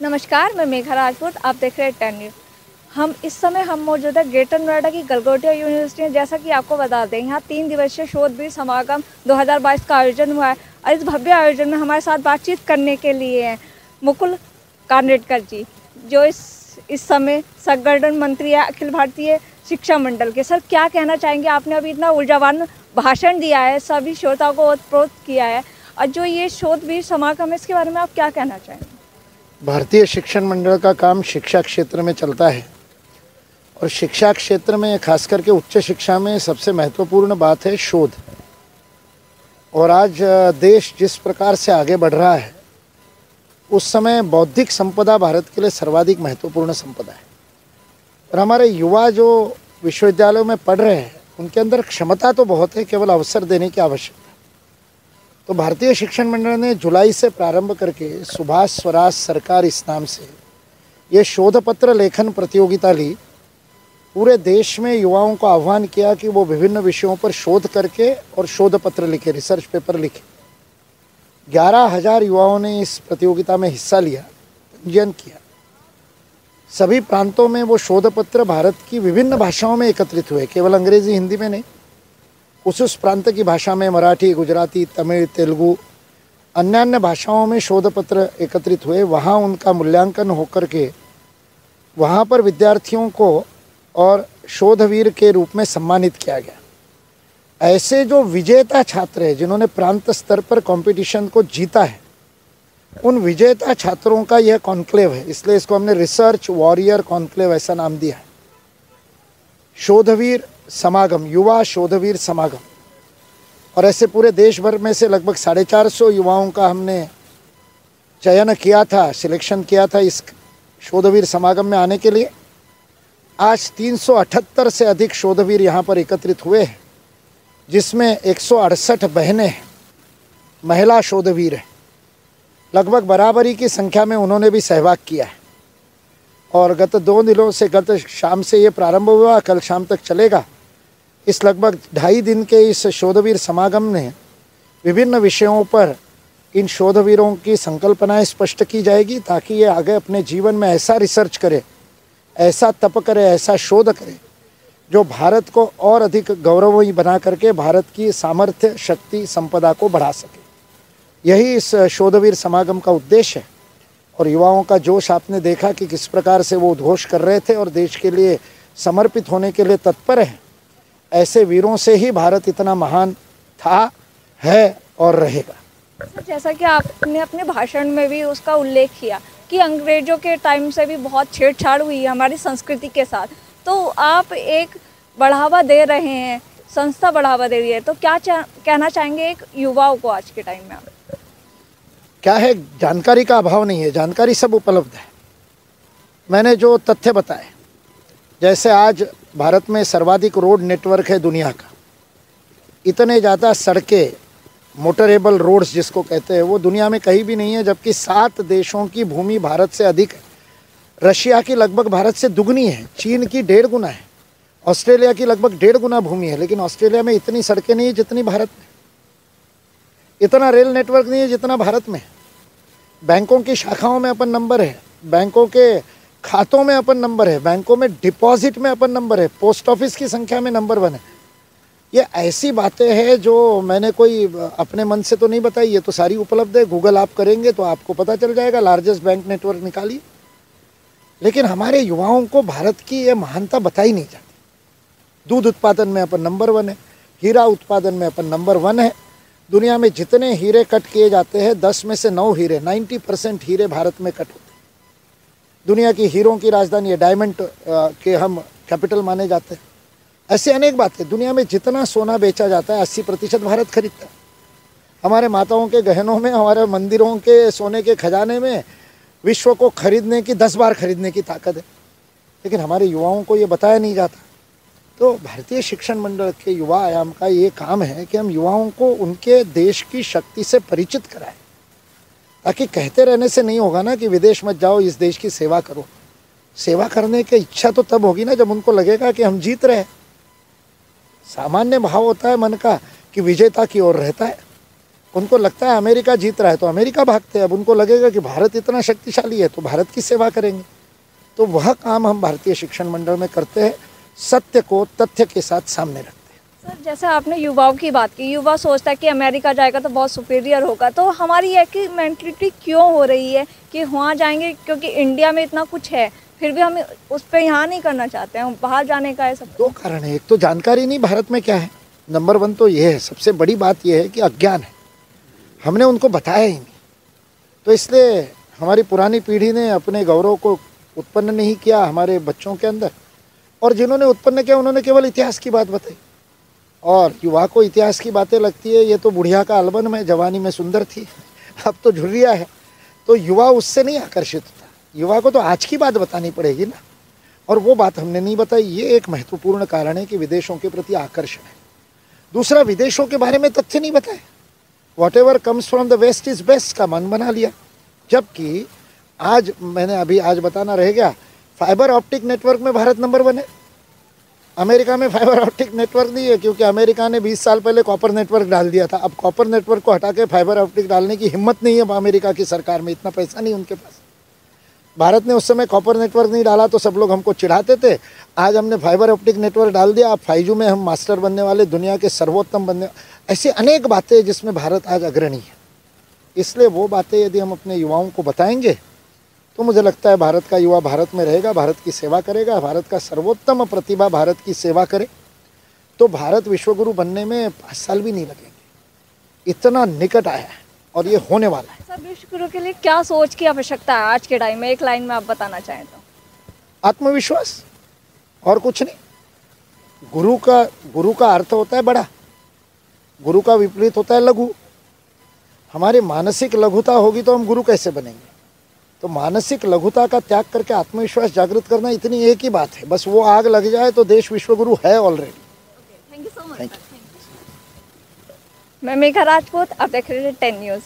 नमस्कार, मैं मेघा राजपूत। आप देख रहे हैं 10 न्यूज़। इस समय हम मौजूद है ग्रेटर नोएडा की गलगोटिया यूनिवर्सिटी में। जैसा कि आपको बता दें, यहाँ 3 दिवसीय शोधवीर समागम 2022 का आयोजन हुआ है और इस भव्य आयोजन में हमारे साथ बातचीत करने के लिए हैं मुकुल कानेटकर जी, जो इस समय संगठन मंत्री है अखिल भारतीय शिक्षा मंडल के। सर, क्या कहना चाहेंगे? आपने अभी इतना ऊर्जावान भाषण दिया है, सभी श्रोताओं को ओतप्रोत किया है, और जो ये शोधवीर समागम है, इसके बारे में आप क्या कहना चाहेंगे? भारतीय शिक्षण मंडल का काम शिक्षा क्षेत्र में चलता है और शिक्षा क्षेत्र में खास करके उच्च शिक्षा में सबसे महत्वपूर्ण बात है शोध। और आज देश जिस प्रकार से आगे बढ़ रहा है, उस समय बौद्धिक संपदा भारत के लिए सर्वाधिक महत्वपूर्ण संपदा है। और हमारे युवा जो विश्वविद्यालयों में पढ़ रहे हैं, उनके अंदर क्षमता तो बहुत है, केवल अवसर देने की आवश्यकता है। तो भारतीय शिक्षण मंडल ने जुलाई से प्रारंभ करके सुभाष स्वराज सरकार इस नाम से ये शोध पत्र लेखन प्रतियोगिता ली। पूरे देश में युवाओं को आह्वान किया कि वो विभिन्न विषयों पर शोध करके और शोध पत्र लिखे, रिसर्च पेपर लिखे। 11,000 युवाओं ने इस प्रतियोगिता में हिस्सा लिया, पंजीयन किया। सभी प्रांतों में वो शोध पत्र भारत की विभिन्न भाषाओं में एकत्रित हुए, केवल अंग्रेजी हिंदी में नहीं। उस प्रांत की भाषा में मराठी, गुजराती, तमिल, तेलुगु, अन्य भाषाओं में शोध पत्र एकत्रित हुए। वहाँ उनका मूल्यांकन होकर के वहाँ पर विद्यार्थियों को और शोधवीर के रूप में सम्मानित किया गया। ऐसे जो विजेता छात्र हैं, जिन्होंने प्रांत स्तर पर कंपटीशन को जीता है, उन विजेता छात्रों का यह कॉन्क्लेव है, इसलिए इसको हमने रिसर्च वॉरियर कॉन्क्लेव ऐसा नाम दिया है। शोधवीर समागम, युवा शोधवीर समागम। और ऐसे पूरे देश भर में से लगभग 450 युवाओं का हमने चयन किया था, सिलेक्शन किया था इस शोधवीर समागम में आने के लिए। आज 378 से अधिक शोधवीर यहाँ पर एकत्रित हुए हैं, जिसमें 168 बहनें हैं, महिला शोधवीर हैं। लगभग बराबरी की संख्या में उन्होंने भी सहभाग किया है। और गत 2 दिनों से, गत शाम से ये प्रारंभ हुआ, कल शाम तक चलेगा। इस लगभग 2.5 दिन के इस शोधवीर समागम ने विभिन्न विषयों पर इन शोधवीरों की संकल्पनाएं स्पष्ट की जाएगी, ताकि ये आगे अपने जीवन में ऐसा रिसर्च करे, ऐसा तप करे, ऐसा शोध करे, जो भारत को और अधिक गौरवमयी बना करके भारत की सामर्थ्य, शक्ति, संपदा को बढ़ा सके। यही इस शोधवीर समागम का उद्देश्य है। और युवाओं का जोश आपने देखा कि किस प्रकार से वो उद्घोष कर रहे थे और देश के लिए समर्पित होने के लिए तत्पर हैं। ऐसे वीरों से ही भारत इतना महान था, है और रहेगा। जैसा कि आपने अपने भाषण में भी उसका उल्लेख किया कि अंग्रेजों के टाइम से भी बहुत छेड़छाड़ हुई है हमारी संस्कृति के साथ, तो आप एक बढ़ावा दे रहे हैं, संस्था बढ़ावा दे रही है, तो क्या कहना चाहेंगे एक युवाओं को आज के टाइम में? आप क्या है, जानकारी का अभाव नहीं है, जानकारी सब उपलब्ध है। मैंने जो तथ्य बताए, जैसे आज भारत में सर्वाधिक रोड नेटवर्क है दुनिया का, इतने ज़्यादा सड़कें, मोटरेबल रोड्स जिसको कहते हैं, वो दुनिया में कहीं भी नहीं है। जबकि 7 देशों की भूमि भारत से अधिक है। रशिया की लगभग भारत से दुगनी है, चीन की 1.5 गुना है, ऑस्ट्रेलिया की लगभग 1.5 गुना भूमि है। लेकिन ऑस्ट्रेलिया में इतनी सड़कें नहीं है जितनी भारत में, इतना रेल नेटवर्क नहीं है जितना भारत में। बैंकों की शाखाओं में अपन नंबर है, बैंकों के खातों में अपन नंबर है, बैंकों में डिपॉजिट में अपन नंबर है, पोस्ट ऑफिस की संख्या में नंबर 1 है। ये ऐसी बातें हैं जो मैंने कोई अपने मन से तो नहीं बताई, ये तो सारी उपलब्ध है। गूगल आप करेंगे तो आपको पता चल जाएगा, लार्जेस्ट बैंक नेटवर्क निकालिए। लेकिन हमारे युवाओं को भारत की ये महानता बताई नहीं जाती। दूध उत्पादन में अपन नंबर 1 है, हीरा उत्पादन में अपन नंबर 1 है। दुनिया में जितने हीरे कट किए जाते हैं, 10 में से 9 हीरे, 90% हीरे भारत में कट होते हैं। दुनिया की हीरों की राजधानी है, डायमंड के हम कैपिटल माने जाते हैं। ऐसी अनेक बातें। दुनिया में जितना सोना बेचा जाता है, 80% भारत खरीदता है। हमारे माताओं के गहनों में, हमारे मंदिरों के सोने के खजाने में विश्व को खरीदने की 10 बार खरीदने की ताकत है। लेकिन हमारे युवाओं को ये बताया नहीं जाता। तो भारतीय शिक्षण मंडल के युवा आयाम का ये काम है कि हम युवाओं को उनके देश की शक्ति से परिचित कराएं, ताकि कहते रहने से नहीं होगा ना कि विदेश मत जाओ, इस देश की सेवा करो। सेवा करने की इच्छा तो तब होगी ना जब उनको लगेगा कि हम जीत रहे हैं। सामान्य भाव होता है मन का कि विजेता की ओर रहता है। उनको लगता है अमेरिका जीत रहा है तो अमेरिका भागते हैं। अब उनको लगेगा कि भारत इतना शक्तिशाली है तो भारत की सेवा करेंगे। तो वह काम हम भारतीय शिक्षण मंडल में करते हैं, सत्य को तथ्य के साथ सामने रखते हैं। सर, जैसे आपने युवाओं की बात की, युवा सोचता है कि अमेरिका जाएगा तो बहुत सुपीरियर होगा, तो हमारी एक ही मेंटलिटी क्यों हो रही है कि वहाँ जाएंगे क्योंकि इंडिया में इतना कुछ है, फिर भी हम उस पर यहाँ नहीं करना चाहते हैं, हम बाहर जाने का है सब? दो कारण है, एक तो जानकारी नहीं भारत में क्या है, नंबर 1 तो ये है। सबसे बड़ी बात यह है कि अज्ञान है, हमने उनको बताया ही नहीं। तो इसलिए हमारी पुरानी पीढ़ी ने अपने गौरव को उत्पन्न नहीं किया हमारे बच्चों के अंदर, और जिन्होंने उत्पन्न किया उन्होंने केवल इतिहास की बात बताई। और युवा को इतिहास की बातें लगती है ये तो बुढ़िया का एल्बम है, जवानी में सुंदर थी, अब तो झुर्रिया है। तो युवा उससे नहीं आकर्षित होता, युवा को तो आज की बात बतानी पड़ेगी ना, और वो बात हमने नहीं बताई। ये एक महत्वपूर्ण कारण है कि विदेशों के प्रति आकर्षण है। दूसरा, विदेशों के बारे में तथ्य नहीं बताए। Whatever comes from the west is best का मन बना लिया। जबकि आज मैंने आज बताना रह गया, फाइबर ऑप्टिक नेटवर्क में भारत नंबर 1 है। अमेरिका में फाइबर ऑप्टिक नेटवर्क नहीं है क्योंकि अमेरिका ने 20 साल पहले कॉपर नेटवर्क डाल दिया था। अब कॉपर नेटवर्क को हटा के फाइबर ऑप्टिक डालने की हिम्मत नहीं है अमेरिका की सरकार में, इतना पैसा नहीं उनके पास। भारत ने उस समय कॉपर नेटवर्क नहीं डाला तो सब लोग हमको चिढ़ाते थे। आज हमने फाइबर ऑप्टिक नेटवर्क डाल दिया, अब 5G में हम मास्टर बनने वाले, दुनिया के सर्वोत्तम बनने। ऐसी अनेक बातें जिसमें भारत आज अग्रणी है। इसलिए वो बातें यदि हम अपने युवाओं को बताएंगे तो मुझे लगता है भारत का युवा भारत में रहेगा, भारत की सेवा करेगा, भारत का सर्वोत्तम प्रतिभा भारत की सेवा करे तो भारत विश्वगुरु बनने में 5 साल भी नहीं लगेंगे। इतना निकट आया है और ये होने वाला है। सर, विश्वगुरु के लिए क्या सोच की आवश्यकता है आज के टाइम में, एक लाइन में आप बताना चाहें तो? आत्मविश्वास और कुछ नहीं। गुरु का अर्थ होता है बड़ा, गुरु का विपरीत होता है लघु। हमारी मानसिक लघुता होगी तो हम गुरु कैसे बनेंगे? तो मानसिक लघुता का त्याग करके आत्मविश्वास जागृत करना, इतनी एक ही बात है। बस वो आग लग जाए तो देश विश्वगुरु है already. Thank you so much. Thank you. मैं मेघा राजपूत, आप देख रहे हैं 10 न्यूज़।